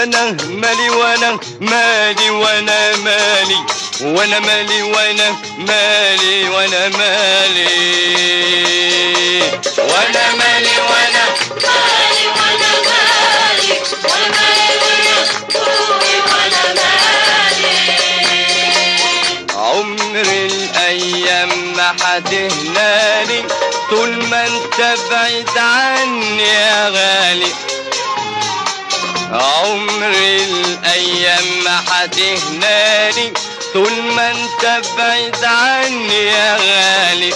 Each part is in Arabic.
وانا مالي وانا مالي وانا مالي وانا مالي وانا مالي وانا مالي وانا مالي وانا مالي وانا مالي وانا مالي وانا مالي. عمر الايام ما هتهنالي طول ما انت بعيد عني يا غالي. عمر الايام ما هتهنالي طول ما انت بعيد عني يا غالي.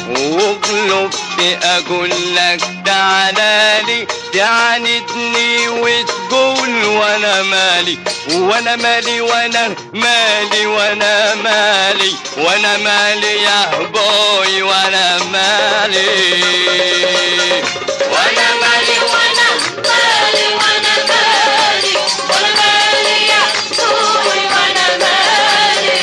وغلبت اقول لك تعالالي تعاندني وتقول وانا مالي وانا مالي وانا مالي وانا مالي وانا مالي يا بوي وانا مالي وانا مالي وانا مالي وانا مالي وانا مالي يا بوي وانا مالي.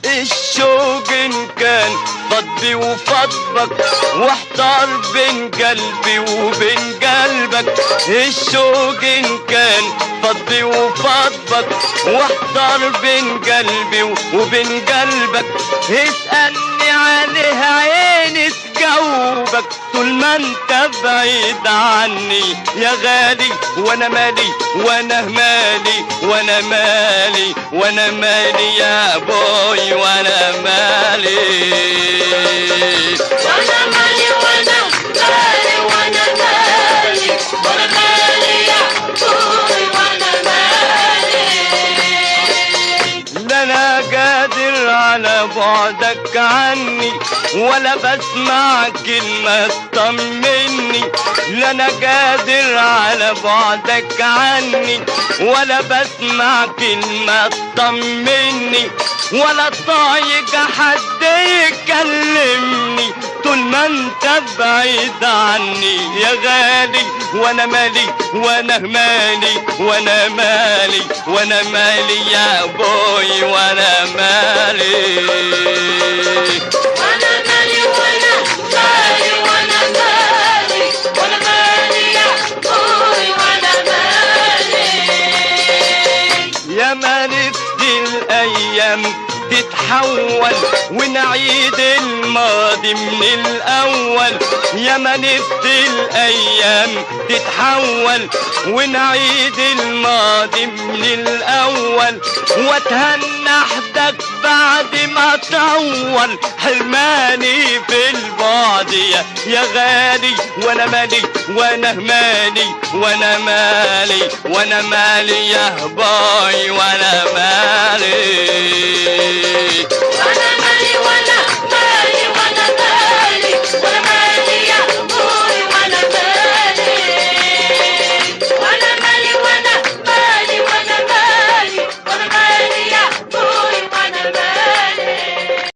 الشوق ان كان فضي وفضبك واحتار بين قلبي وبين قلبك. الشوق ان كان فضي وفضبك واحتار بين قلبي وبين قلبك. اسألني عليه عيني تجاوبك طول ما انت بعيد عني يا غالي. وانا مالي وانا مالي وانا مالي وانا مالي يا بوي وانا مالي وانا مالي وانا مالي وانا مالي وانا مالي يا بوي وانا مالي. لا انا قادر على بعدك عني ولا بسمع كلمة تطمني. لا انا قادر على بعدك عني ولا بسمع كلمة تطمني ولا طايق حد يكلمني طول ما انت بعيد عني يا غالي. وانا مالي وانا مالي وانا مالي وانا مالي يا بوي وانا مالي وانا مالي وانا مالي وانا مالي وانا مالي يا بوي وانا مالي. يا ما نفسي الايام تتحول ونعيد الماضي من الاول. يا ما نفسي الايام تتحول ونعيد الماضي من الاول واتهنى حدك بعد ما طول حرماني في البعد يا غالي. وانا مالي وانا مالي وانا مالي وانا مالي يا باي وانا مالي وانا